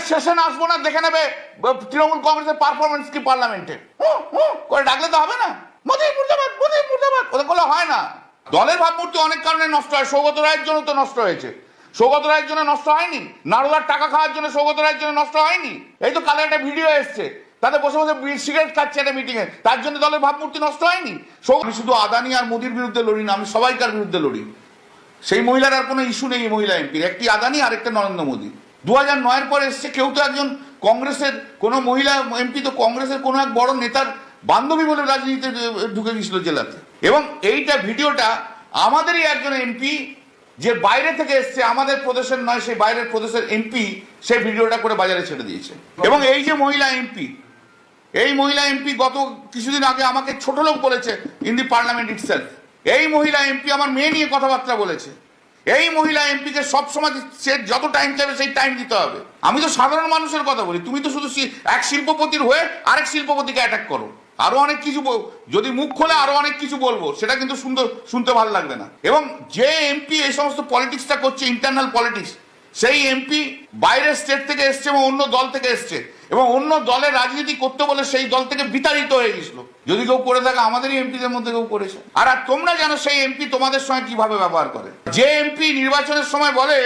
শেষে না আসবো না, দেখে নেবে তৃণমূল কংগ্রেসের পারফরমেন্স কি পার্লামেন্টে করে ডাকলে তো হবে না। মোদি মুর্দাবাদ, মোদি মুর্দাবাদ ওদের বলে হয় না। দলের ভাবমূর্তি অনেক কারণে নষ্ট হয়। সৌগত রায়ের জন্য তো নষ্ট হয়েছে। সৌগত রায়ের জন্য নষ্ট হয়নি, নারদার টাকা খাওয়ার জন্য সৌগত রায়ের জন্য নষ্ট হয়নি। এই তো কালে একটা ভিডিও এসছে, তাতে বসে বসে সিগারেট খাচ্ছে একটা মিটিং এ, তার জন্য দলের ভাবমূর্তি নষ্ট হয়নি। আমি শুধু আদানি আর মোদির বিরুদ্ধে লড়ি না, আমি সবাইকার বিরুদ্ধে লড়ি। সেই মহিলার আর কোনো ইস্যু নেই। মহিলা এমপির একটি আদানি আর একটা নরেন্দ্র মোদী। 2009-এর পরে এসছে, কেউ তো একজন কংগ্রেসের কোনো মহিলা এমপি তো কংগ্রেসের কোনো এক বড় নেতার বান্ধবী বলে রাজনীতিতে ঢুকে গেছিল জেলাতে। এবং এইটা ভিডিওটা আমাদেরই একজন এমপি যে বাইরে থেকে এসছে, আমাদের প্রদেশের নয়, সেই বাইরের প্রদেশের এমপি সেই ভিডিওটা করে বাজারে ছেড়ে দিয়েছে। এবং এই যে মহিলা এমপি, এই মহিলা এমপি গত কিছুদিন আগে আমাকে ছোট লোক বলেছে ইন দি পার্লামেন্ট ইটসেলফ। এই মহিলা এমপি আমার মেয়ে নিয়ে কথাবার্তা বলেছে। এই মহিলা এমপিকে সবসময় সে যত টাইম চাইবে সেই টাইম দিতে হবে। আমি তো সাধারণ মানুষের কথা বলি, তুমি তো শুধু এক শিল্পপতির হয়ে আরেক শিল্পপতিকে অ্যাটাক করো। আরো অনেক কিছু যদি মুখ খোলে আরো অনেক কিছু বলবো, সেটা কিন্তু শুনতে ভালো লাগবে না। এবং যে এমপি এই সমস্ত পলিটিক্সটা করছে, ইন্টারনাল পলিটিক্স, সেই এমপি বাইরের স্টেট থেকে এসছে এবং অন্য দল থেকে এসছে এবং অন্য দলের রাজনীতি করতে বলে সেই দল থেকে বিতাড়িত হয়ে গেছিল। যদি কেউ করে থাকে আমাদেরই এমপিদের মধ্যে কেউ করেছে। আর তোমরা জানো সেই এমপি তোমাদের সঙ্গে কিভাবে ব্যবহার করে। যে এমপি নির্বাচনের সময় বলে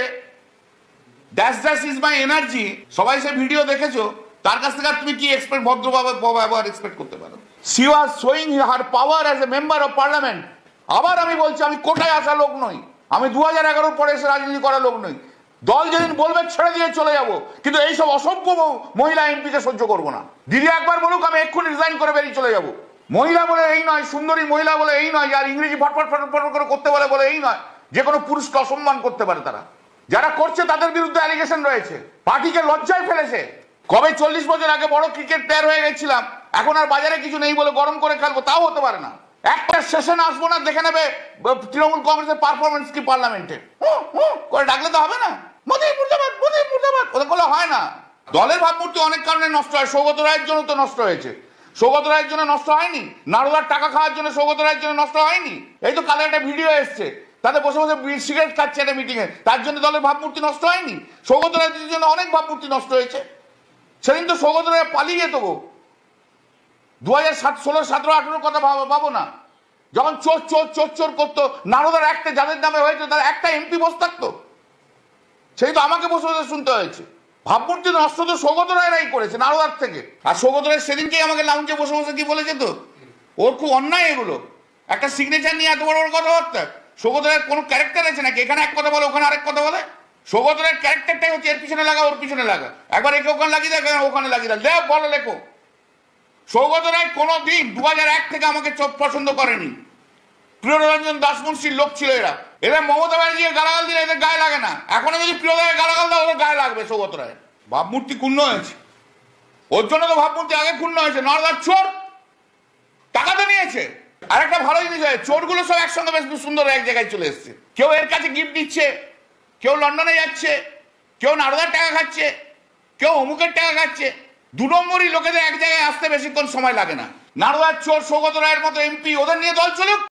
dash dash is my energy, সবাই সে ভিডিও দেখেছো, তার কাছ থেকে তুমি কি এক্সপেক্ট, ভদ্রভাবে ব্যবহার এক্সপেক্ট করতে পারো? She was showing her power as a member of parliament. আবার আমি বলছি, আমি কোটায় আসা লোক নই, আমি 2011 পরে এসে রাজনীতি করা লোক নই। দল যেদিন বলবে ছেড়ে দিয়ে চলে যাব, কিন্তু এইসব অসভ্য মহিলা এমপিকে সহ্য করবো না। দিদি একবার বলুক, আমি এক্ষুনি রিজাইন করে বেরিয়ে চলে যাব। মহিলা বলে এই নয়, সুন্দরী মহিলা বলে এই নয়, আর ইংরেজি ফটফট ফটফট করে করতে বলে এই নয়, যে কোনো পুরুষকে অসম্মান করতে পারে। তারা যারা করছে তাদের বিরুদ্ধে অ্যালিগেশন রয়েছে। পার্টিকে লজ্জায় ফেলেছে। কবে 40 বছর আগে বড় ক্রিকেট প্লেয়ার হয়ে গেছিলাম, এখন আর বাজারে কিছু নেই বলে গরম করে খেলবো, তাও হতে পারে না। একটা সেশন আসবো না, দেখে নেবে তৃণমূল কংগ্রেসের পারফরমেন্স কি পার্লামেন্টে করে ডাকলে তো হবে না। মোদি মুর্দাবাদ, মোদি মুর্দাবাদ ওদের বলে হয় না। দলের ভাবমূর্তি অনেক কারণে নষ্ট হয়। সৌগত রায়ের জন্য তো নষ্ট হয়েছে। সৌগত রায়ের জন্য নষ্ট হয়নি, নারদার টাকা খাওয়ার জন্য সৌগত রায়ের জন্য নষ্ট হয়নি। এই তো কালে একটা ভিডিও এসছে, তাতে বসে বসে সিগারেট খাচ্ছে একটা মিটিং এ, তার জন্য দলের ভাবমূর্তি নষ্ট হয়নি। সৌগত রায়ের জন্য অনেক ভাবমূর্তি নষ্ট হয়েছে। সেদিন তো সৌগত রায় পালিয়ে যেত গো। 2016, 17, 18 কথা ভাবো না, যখন চোর চোর চোর চোর করতো, নারদার একটা যাদের নামে হয়েছে তার একটা এমপি বসে থাকতো, সেই তো আমাকে বসে বসে শুনতে হয়েছে। ভাবমূর্তি নষ্ট তো সৌগত রায়রাই করেছে নারদার থেকে। আর সৌগত রায় সেদিনকেই আমাকে লাউঞ্জে বসে বসে কি বলেছে, তো ওর খুব অন্যায় এগুলো, একটা সিগনেচার নিয়ে এত বড় বড় কথাবার্তা। সৌগত রায়ের কোনো ক্যারেক্টার আছে নাকি? এখানে এক কথা বলে ওখানে আরেক কথা বলে। সৌগত রায়ের ক্যারেক্টারটাই হচ্ছে এর পিছনে লাগা ওর পিছনে লাগা, একবার একে ওখানে লাগিয়ে দেয়, ওখানে লাগিয়ে দেয়, দেখ বলো লেখো। সৌগত রায় কোনোদিন 2001 থেকে আমাকে চোখ পছন্দ করেনি। প্রিয়রঞ্জন দাসমুন্সির লোক ছিল এরা। এরা মমতা ব্যানার্জি গালাগাল দিলে এদের গায়ে লাগে না। এখনো যদি প্রিয়দায় গালাগাল দেয় ওদের গায়ে লাগবে। সৌগত রায় ভাবমূর্তি ক্ষুণ্ণ হয়েছে, ওর জন্য তো ভাবমূর্তি আগে ক্ষুণ্ণ হয়েছে। নর্দার চোর টাকা তো নিয়েছে। আর একটা ভালো জিনিস হয়, চোরগুলো সব একসঙ্গে বেশ সুন্দর এক জায়গায় চলে এসছে। কেউ এর কাছে গিফট দিচ্ছে, কেউ লন্ডনে যাচ্ছে, কেউ নারদার টাকা খাচ্ছে, কেউ অমুকের টাকা খাচ্ছে। 2 নম্বরই লোকেদের এক জায়গায় আসতে বেশিক্ষণ সময় লাগে না। নারদার চোর সৌগত রায়ের মতো এমপি, ওদের নিয়ে দল চলুক।